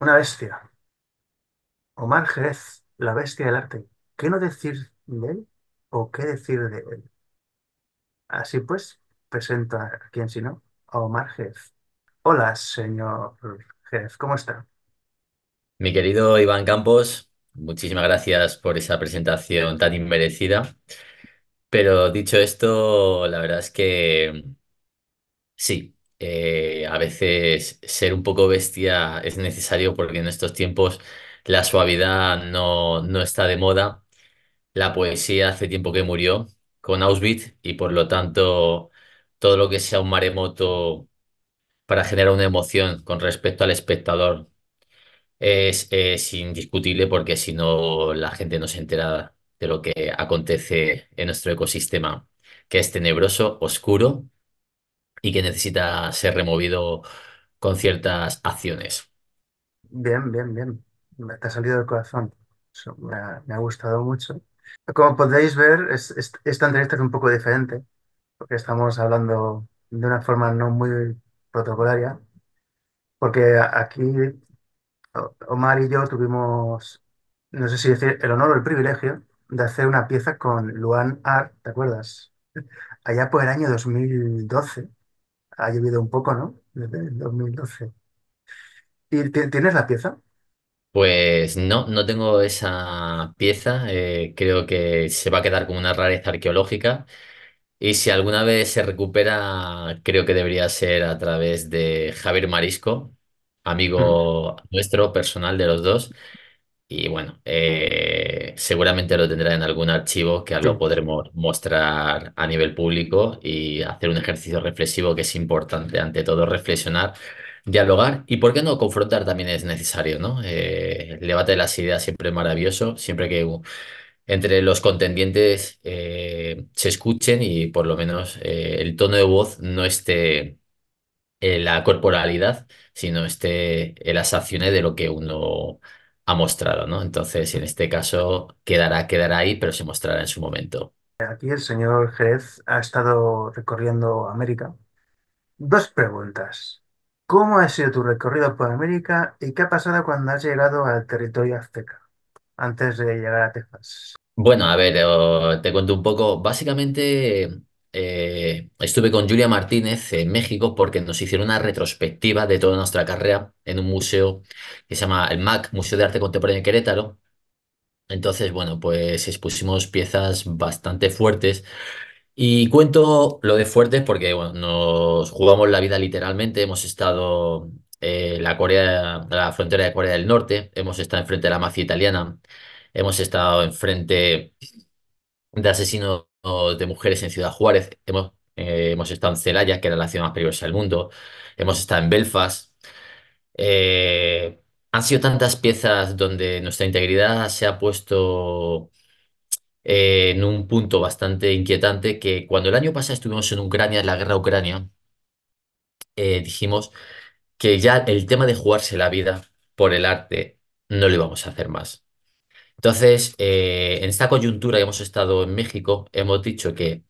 Una bestia. Omar Jerez, la bestia del arte. ¿Qué no decir de él o qué decir de él? Así pues, presento a quien si no, a Omar Jerez. Hola, señor Jerez, ¿cómo está? Mi querido Iván Campos, muchísimas gracias por esa presentación tan inmerecida. Pero dicho esto, la verdad es que sí, a veces ser un poco bestia es necesario porque en estos tiempos la suavidad no está de moda. La poesía hace tiempo que murió con Auschwitz y por lo tanto todo lo que sea un maremoto para generar una emoción con respecto al espectador es indiscutible porque si no la gente no se entera de lo que acontece en nuestro ecosistema, que es tenebroso, oscuro y que necesita ser removido con ciertas acciones. Bien, bien, bien. Me te ha salido del corazón. Eso me ha gustado mucho. Como podéis ver, esta entrevista es un poco diferente, porque estamos hablando de una forma no muy protocolaria, porque aquí Omar y yo tuvimos, no sé si decir el honor o el privilegio de hacer una pieza con Luan Art, ¿te acuerdas? Allá por el año 2012. Ha llovido un poco, ¿no? Desde el 2012. ¿Y tienes la pieza? Pues no tengo esa pieza, creo que se va a quedar como una rareza arqueológica y si alguna vez se recupera, creo que debería ser a través de Javier Marisco, Mm. amigo nuestro, personal de los dos. Y bueno, seguramente lo tendrá en algún archivo que lo Sí. podremos mostrar a nivel público y hacer un ejercicio reflexivo que es importante. Ante todo, reflexionar, dialogar y, ¿por qué no, confrontar también es necesario, ¿no? El debate de las ideas siempre es maravilloso, siempre que entre los contendientes se escuchen y por lo menos el tono de voz no esté la corporalidad, sino en las acciones de lo que uno ha mostrado, ¿no? Entonces, en este caso, quedará ahí, pero se mostrará en su momento. Aquí el señor Jerez ha estado recorriendo América. Dos preguntas. ¿Cómo ha sido tu recorrido por América y qué ha pasado cuando has llegado al territorio azteca, antes de llegar a Texas? Bueno, a ver, te cuento un poco. Básicamente, estuve con Julia Martínez en México porque nos hicieron una retrospectiva de toda nuestra carrera en un museo que se llama el MAC, Museo de Arte Contemporáneo de Querétaro. Entonces, bueno, pues expusimos piezas bastante fuertes. Y cuento lo de fuertes porque bueno, nos jugamos la vida literalmente. Hemos estado en la frontera de Corea del Norte, hemos estado enfrente de la mafia italiana, hemos estado enfrente de asesinos de mujeres en Ciudad Juárez, hemos estado en Celaya, que era la ciudad más peligrosa del mundo, hemos estado en Belfast. Eh, Han sido tantas piezas donde nuestra integridad se ha puesto en un punto bastante inquietante que cuando el año pasado estuvimos en Ucrania, en la guerra de Ucrania, dijimos que ya el tema de jugarse la vida por el arte no lo íbamos a hacer más. Entonces, en esta coyuntura que hemos estado en México, hemos dicho que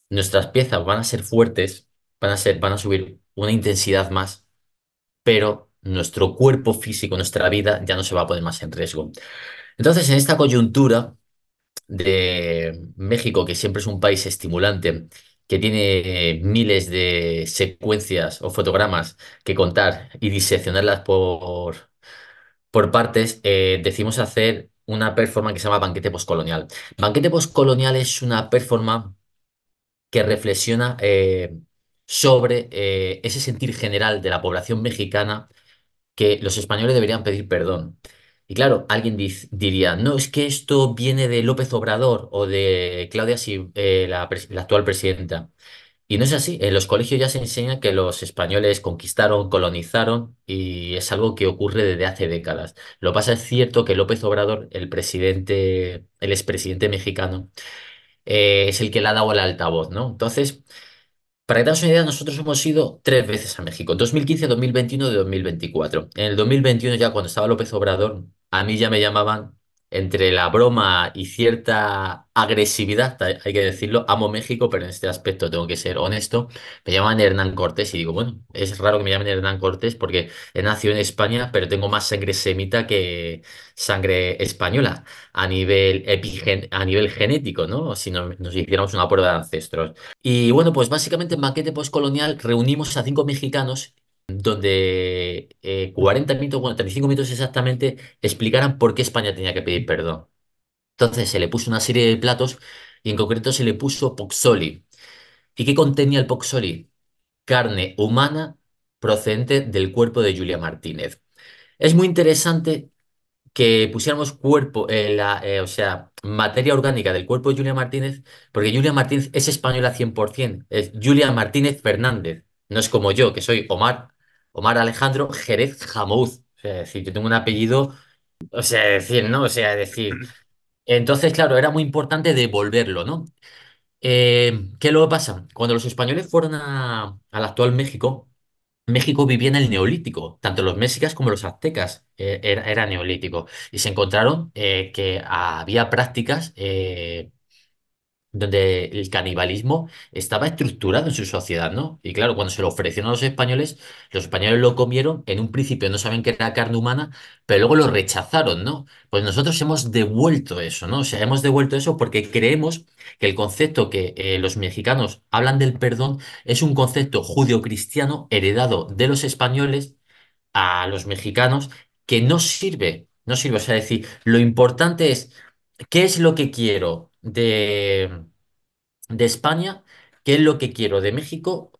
nuestras piezas van a ser fuertes, van a subir una intensidad más, pero nuestro cuerpo físico, nuestra vida ya no se va a poner más en riesgo. Entonces, en esta coyuntura de México, que siempre es un país estimulante, que tiene miles de secuencias o fotogramas que contar y diseccionarlas por partes, decimos hacer una performance que se llama Banquete Postcolonial. Banquete Postcolonial es una performance que reflexiona sobre ese sentir general de la población mexicana que los españoles deberían pedir perdón. Y claro, alguien diría, no, es que esto viene de López Obrador o de Claudia, la actual presidenta. Y no es así. En los colegios ya se enseña que los españoles conquistaron, colonizaron y es algo que ocurre desde hace décadas. Lo que pasa es cierto que López Obrador, el expresidente mexicano, es el que le ha dado el altavoz, ¿no? Entonces, para que te hagas una idea, nosotros hemos ido tres veces a México, 2015, 2021 y 2024. En el 2021, ya cuando estaba López Obrador, a mí ya me llamaban entre la broma y cierta agresividad, hay que decirlo, amo México, pero en este aspecto tengo que ser honesto. Me llaman Hernán Cortés y digo, bueno, es raro que me llamen Hernán Cortés porque he nacido en España, pero tengo más sangre semita que sangre española a nivel genético, ¿no? Si nos hiciéramos una prueba de ancestros. Y bueno, pues básicamente en banquete postcolonial reunimos a 5 mexicanos donde 40 minutos, bueno, 35 minutos exactamente, explicaran por qué España tenía que pedir perdón. Entonces se le puso una serie de platos y en concreto se le puso poxoli. ¿Y qué contenía el poxoli? Carne humana procedente del cuerpo de Julia Martínez. Es muy interesante que pusiéramos o sea, materia orgánica del cuerpo de Julia Martínez, porque Julia Martínez es española 100%, es Julia Martínez Fernández, no es como yo, que soy Omar Alejandro Jerez Jamuz, o sea, es decir, yo tengo un apellido, o sea, decir, ¿no? O sea, decir, entonces, claro, era muy importante devolverlo, ¿no? ¿Qué luego pasa? Cuando los españoles fueron al actual México, México vivía en el Neolítico, tanto los mexicas como los aztecas era neolítico, y se encontraron que había prácticas donde el canibalismo estaba estructurado en su sociedad, ¿no? Y claro, cuando se lo ofrecieron a los españoles lo comieron, en un principio no sabían que era carne humana, pero luego lo rechazaron, ¿no? Pues nosotros hemos devuelto eso, ¿no? O sea, hemos devuelto eso porque creemos que el concepto que los mexicanos hablan del perdón es un concepto judeocristiano heredado de los españoles a los mexicanos que no sirve, no sirve. O sea, decir, lo importante es, ¿qué es lo que quiero de España? ¿Qué es lo que quiero de México?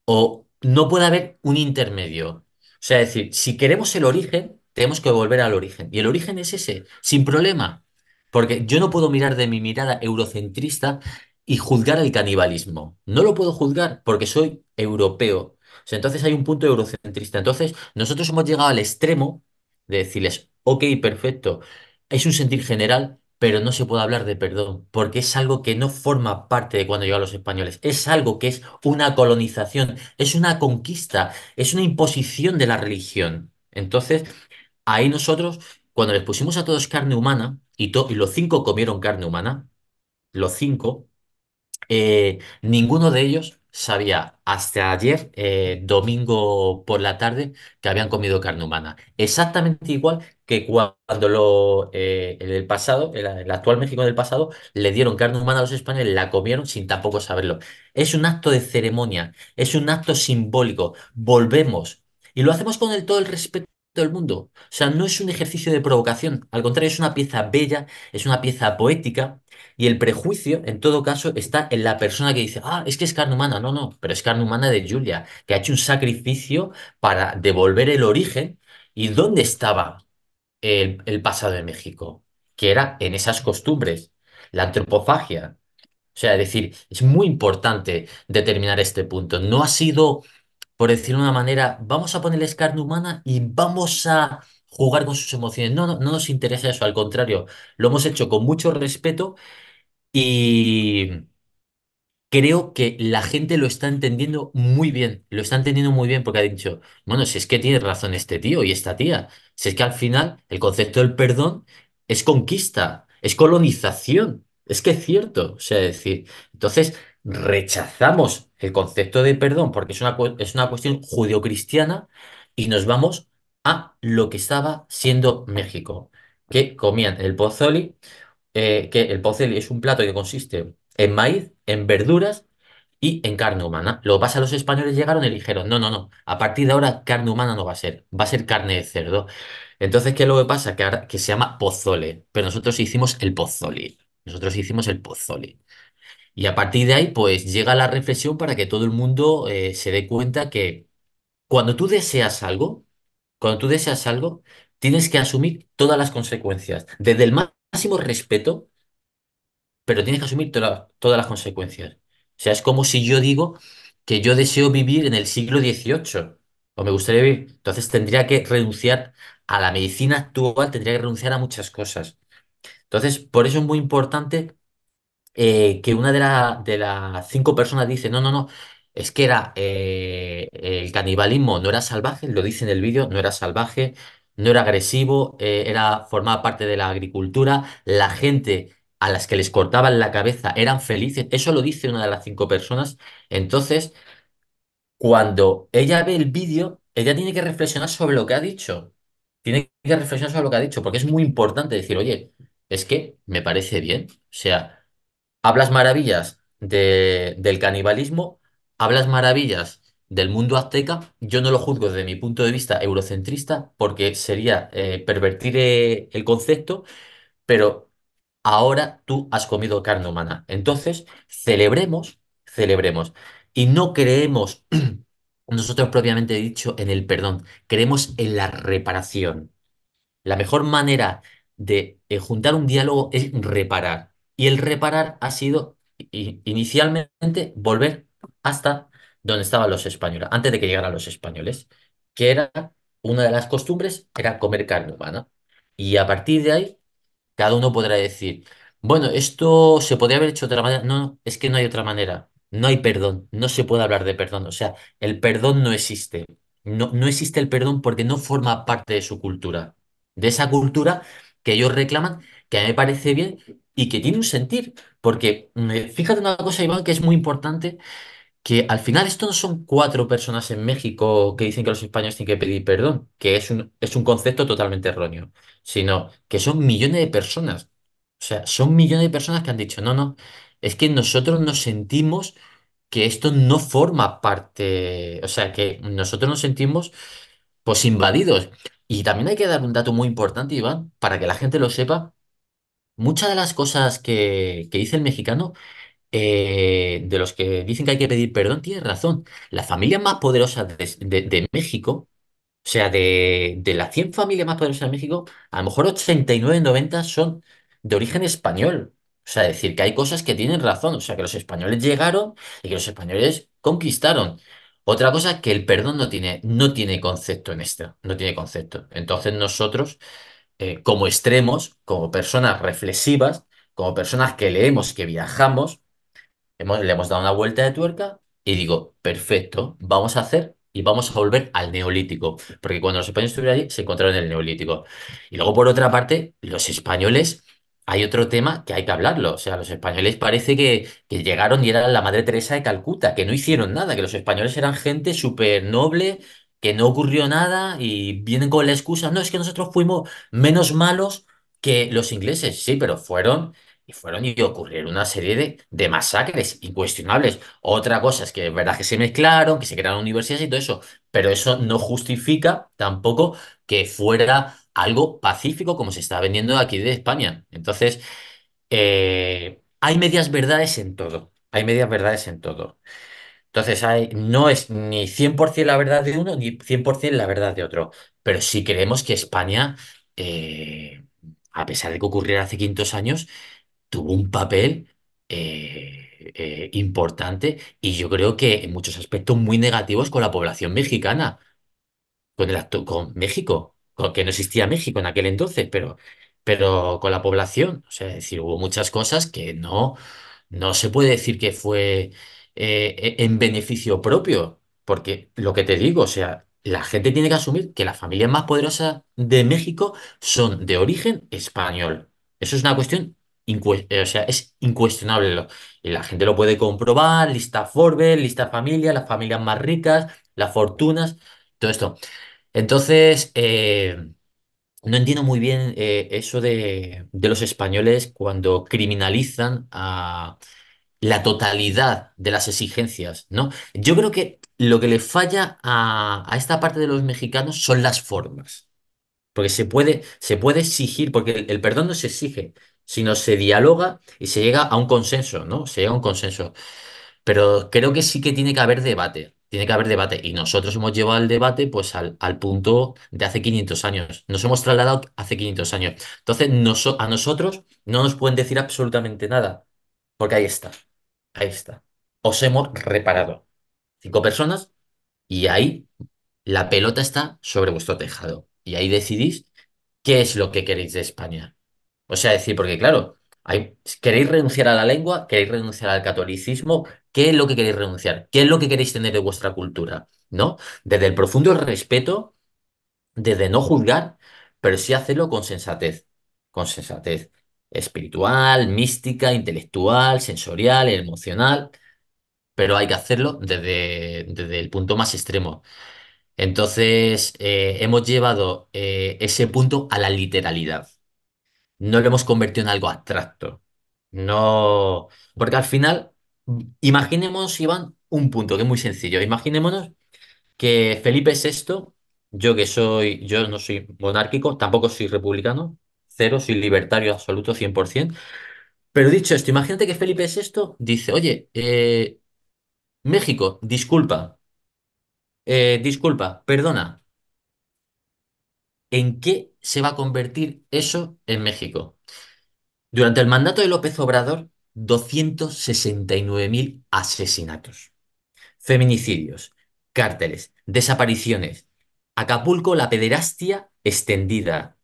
O no puede haber un intermedio. O sea, decir, si queremos el origen, tenemos que volver al origen. Y el origen es ese, sin problema. Porque yo no puedo mirar de mi mirada eurocentrista y juzgar el canibalismo. No lo puedo juzgar porque soy europeo. O sea, entonces hay un punto eurocentrista. Entonces, nosotros hemos llegado al extremo de decirles, ok, perfecto, es un sentir general, pero no se puede hablar de perdón, porque es algo que no forma parte de cuando llegaron los españoles. Es algo que es una colonización, es una conquista, es una imposición de la religión. Entonces, ahí nosotros, cuando les pusimos a todos carne humana, y los 5 comieron carne humana, los 5, ninguno de ellos sabía hasta ayer, domingo por la tarde, que habían comido carne humana. Exactamente igual que cuando en el pasado, el actual México del pasado, le dieron carne humana a los españoles, la comieron sin tampoco saberlo. Es un acto de ceremonia, es un acto simbólico. Volvemos. Y lo hacemos con todo el respeto del mundo. O sea, no es un ejercicio de provocación. Al contrario, es una pieza bella, es una pieza poética y el prejuicio, en todo caso, está en la persona que dice, ah, es que es carne humana. No, no, pero es carne humana de Julia, que ha hecho un sacrificio para devolver el origen. ¿Y dónde estaba el pasado de México? Que era en esas costumbres, la antropofagia. O sea, es decir, es muy importante determinar este punto. No ha sido, por decirlo de una manera, vamos a ponerles carne humana y vamos a jugar con sus emociones. No, no, no nos interesa eso, al contrario, lo hemos hecho con mucho respeto y creo que la gente lo está entendiendo muy bien, lo está entendiendo muy bien porque ha dicho, bueno, si es que tiene razón este tío y esta tía, si es que al final el concepto del perdón es conquista, es colonización, es que es cierto, o sea, es decir, entonces rechazamos el concepto de perdón porque es una cuestión judeocristiana y nos vamos a lo que estaba siendo México, que comían el pozoli, que el pozole es un plato que consiste en maíz, en verduras y en carne humana. Lo que pasa, los españoles llegaron y dijeron, no, no, no, a partir de ahora carne humana no va a ser carne de cerdo. Entonces, ¿qué es lo que pasa? Que ahora que se llama pozole, pero nosotros hicimos el pozole. Nosotros hicimos el pozole. Y a partir de ahí, pues llega la reflexión para que todo el mundo se dé cuenta que cuando tú deseas algo, cuando tú deseas algo, tienes que asumir todas las consecuencias, desde el máximo respeto, pero tienes que asumir todas las consecuencias. O sea, es como si yo digo que yo deseo vivir en el siglo XVIII o me gustaría vivir, entonces tendría que renunciar a la medicina actual, tendría que renunciar a muchas cosas. Entonces, por eso es muy importante que una de las 5 personas dice, no, no, no, es que el canibalismo no era salvaje, lo dice en el vídeo, no era salvaje, no era agresivo, formaba parte de la agricultura, la gente a las que les cortaban la cabeza eran felices, eso lo dice una de las 5 personas. Entonces, cuando ella ve el vídeo, ella tiene que reflexionar sobre lo que ha dicho. Tiene que reflexionar sobre lo que ha dicho, porque es muy importante decir, oye, es que me parece bien. O sea, hablas maravillas del canibalismo, hablas maravillas del mundo azteca. Yo no lo juzgo desde mi punto de vista eurocentrista, porque sería pervertir el concepto, pero ahora tú has comido carne humana. Entonces, celebremos, celebremos. Y no creemos, nosotros propiamente dicho, en el perdón, creemos en la reparación. La mejor manera de juntar un diálogo es reparar. Y el reparar ha sido inicialmente volver hasta donde estaban los españoles, antes de que llegaran los españoles, que era una de las costumbres, era comer carne humana. Y a partir de ahí cada uno podrá decir, bueno, esto se podría haber hecho de otra manera. No, no, es que no hay otra manera. No hay perdón. No se puede hablar de perdón. O sea, el perdón no existe. No, no existe el perdón porque no forma parte de su cultura. De esa cultura que ellos reclaman, que a mí me parece bien y que tiene un sentir. Porque fíjate una cosa, Iván, que es muy importante que al final esto no son 4 personas en México que dicen que los españoles tienen que pedir perdón, que es un concepto totalmente erróneo, sino que son millones de personas. O sea, son millones de personas que han dicho, no, no, es que nosotros nos sentimos que esto no forma parte, o sea, que nosotros nos sentimos pues invadidos. Y también hay que dar un dato muy importante, Iván, para que la gente lo sepa. Muchas de las cosas que dice el mexicano de los que dicen que hay que pedir perdón, tienes razón. La familia más poderosa de México, o sea, de las 100 familias más poderosas de México, a lo mejor 89 90 son de origen español. O sea, decir que hay cosas que tienen razón. O sea, que los españoles llegaron y que los españoles conquistaron. Otra cosa que el perdón no tiene concepto en esto, no tiene concepto. Entonces nosotros, como extremos, como personas reflexivas, como personas que leemos, que viajamos, le hemos dado una vuelta de tuerca y digo, perfecto, vamos a hacer y vamos a volver al neolítico, porque cuando los españoles estuvieron allí se encontraron en el neolítico. Y luego, por otra parte, los españoles, hay otro tema que hay que hablarlo. O sea, los españoles parece que llegaron y eran la Madre Teresa de Calcuta, que no hicieron nada, que los españoles eran gente súper noble, que no ocurrió nada y vienen con la excusa, no, es que nosotros fuimos menos malos que los ingleses. Sí, pero fueron y ocurrieron una serie de masacres incuestionables. Otra cosa es que es verdad que se mezclaron, que se crearon universidades y todo eso, pero eso no justifica tampoco que fuera algo pacífico como se está vendiendo aquí de España. Entonces, hay medias verdades en todo. Hay medias verdades en todo. Entonces, no es ni 100% la verdad de uno ni 100% la verdad de otro. Pero sí creemos que España, a pesar de que ocurriera hace 500 años, tuvo un papel importante y yo creo que en muchos aspectos muy negativos con la población mexicana, con México, que no existía México en aquel entonces, pero con la población. O sea, es decir, hubo muchas cosas que no se puede decir que fue en beneficio propio, porque lo que te digo, o sea, la gente tiene que asumir que las familias más poderosas de México son de origen español. Eso es una cuestión, o sea, es incuestionable. Y la gente lo puede comprobar, lista Forbes, lista familia, las familias más ricas, las fortunas, todo esto. Entonces, no entiendo muy bien eso de los españoles cuando criminalizan a la totalidad de las exigencias, ¿no? Yo creo que lo que le falla a esta parte de los mexicanos son las formas, porque se puede exigir, porque el perdón no se exige, sino se dialoga y se llega a un consenso, ¿no? Se llega a un consenso. Pero creo que sí que tiene que haber debate. Tiene que haber debate. Y nosotros hemos llevado el debate pues al punto de hace 500 años. Nos hemos trasladado hace 500 años. Entonces, a nosotros no nos pueden decir absolutamente nada. Porque ahí está. Ahí está. Os hemos reparado. 5 personas y ahí la pelota está sobre vuestro tejado. Y ahí decidís qué es lo que queréis de España. O sea, decir, porque claro, ¿queréis renunciar a la lengua? ¿Queréis renunciar al catolicismo? ¿Qué es lo que queréis renunciar? ¿Qué es lo que queréis tener de vuestra cultura? ¿No? Desde el profundo respeto de no juzgar, pero sí hacerlo con sensatez espiritual, mística, intelectual, sensorial, emocional, pero hay que hacerlo desde el punto más extremo. Entonces, hemos llevado ese punto a la literalidad. No lo hemos convertido en algo abstracto. No, porque al final, imaginemos, Iván, un punto que es muy sencillo. Imaginémonos que Felipe VI, yo no soy monárquico, tampoco soy republicano, cero, soy libertario absoluto, 100%. Pero dicho esto, imagínate que Felipe VI dice, oye, México, disculpa, perdona, ¿en qué se va a convertir eso en México? Durante el mandato de López Obrador, 269.000 asesinatos, feminicidios, cárteles, desapariciones. Acapulco, la pederastia extendida.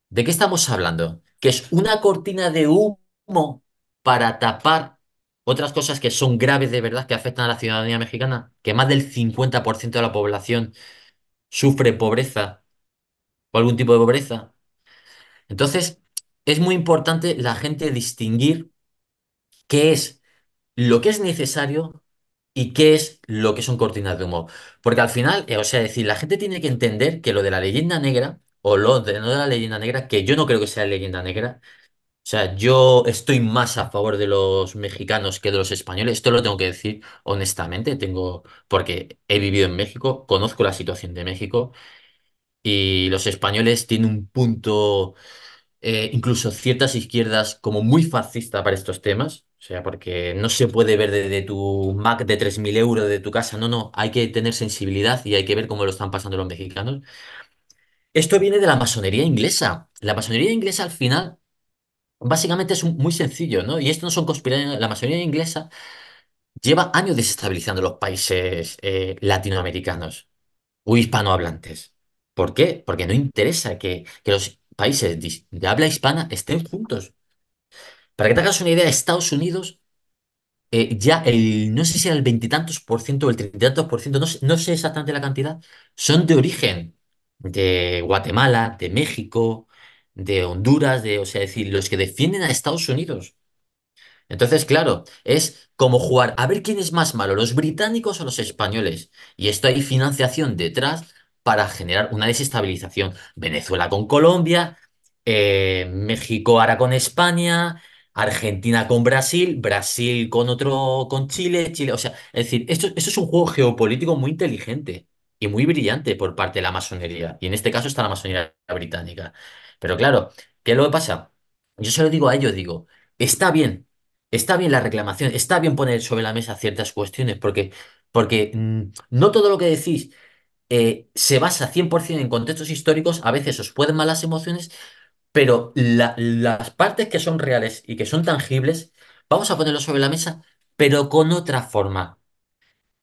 ¿De qué estamos hablando? Que es una cortina de humo para tapar otras cosas que son graves de verdad, que afectan a la ciudadanía mexicana, que más del 50% de la población sufre pobreza o algún tipo de pobreza. Entonces, es muy importante la gente distinguir qué es lo que es necesario y qué es lo que son cortinas de humo. Porque al final, o sea, decir, la gente tiene que entender que lo de la leyenda negra, o lo de no de la leyenda negra, que yo no creo que sea leyenda negra. O sea, yo estoy más a favor de los mexicanos que de los españoles. Esto lo tengo que decir honestamente, porque he vivido en México, conozco la situación de México y los españoles tienen un punto, incluso ciertas izquierdas, como muy fascista para estos temas. O sea, porque no se puede ver desde tu Mac de 3.000 euros de tu casa. No, no, hay que tener sensibilidad y hay que ver cómo lo están pasando los mexicanos. Esto viene de la masonería inglesa. La masonería inglesa al final básicamente es muy sencillo, ¿no? Y esto no son conspiraciones. La masonería inglesa lleva años desestabilizando los países latinoamericanos o hispanohablantes. ¿Por qué? Porque no interesa que los países de habla hispana estén juntos. Para que te hagas una idea, Estados Unidos, no sé si era el veintitantos por ciento o el treinta y tantos por ciento, no sé exactamente la cantidad, son de origen de Guatemala, de México, de Honduras, o sea, decir, los que defienden a Estados Unidos. Entonces, claro, es como jugar a ver quién es más malo, los británicos o los españoles. Y esto hay financiación detrás para generar una desestabilización. Venezuela con Colombia, México ahora con España, Argentina con Brasil, Brasil con otro, con Chile, Chile. O sea, es decir, esto es un juego geopolítico muy inteligente y muy brillante por parte de la masonería. Y en este caso está la masonería británica. Pero claro, ¿qué es lo que pasa? Yo se lo digo a ellos, digo, está bien. Está bien la reclamación, está bien poner sobre la mesa ciertas cuestiones, porque no todo lo que decís se basa 100% en contextos históricos, a veces os pueden mal las emociones, pero las partes que son reales y que son tangibles, vamos a ponerlo sobre la mesa, pero con otra forma,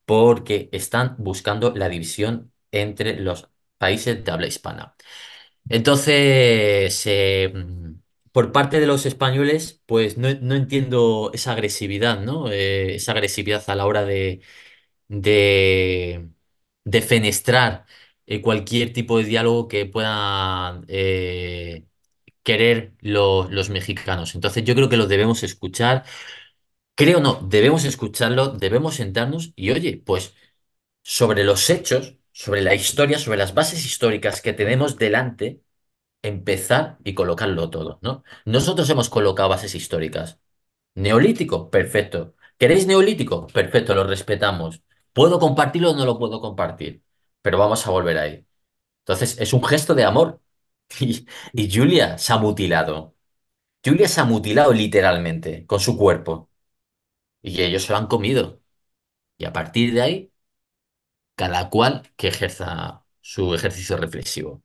porque están buscando la división entre los países de habla hispana. Entonces, por parte de los españoles, pues no entiendo esa agresividad, ¿no? Esa agresividad a la hora de, de fenestrar cualquier tipo de diálogo que puedan querer los mexicanos. Entonces, yo creo que los debemos escuchar. Creo no, debemos escucharlo, debemos sentarnos y, oye, pues sobre los hechos, sobre la historia, sobre las bases históricas que tenemos delante empezar y colocarlo todo, ¿no? Nosotros hemos colocado bases históricas. Neolítico, perfecto. ¿Queréis neolítico? Perfecto, lo respetamos. ¿Puedo compartirlo o no lo puedo compartir? Pero vamos a volver ahí. Entonces, es un gesto de amor. Y Julia se ha mutilado. Julia se ha mutilado literalmente con su cuerpo. Y ellos se lo han comido. Y a partir de ahí, cada cual que ejerza su ejercicio reflexivo.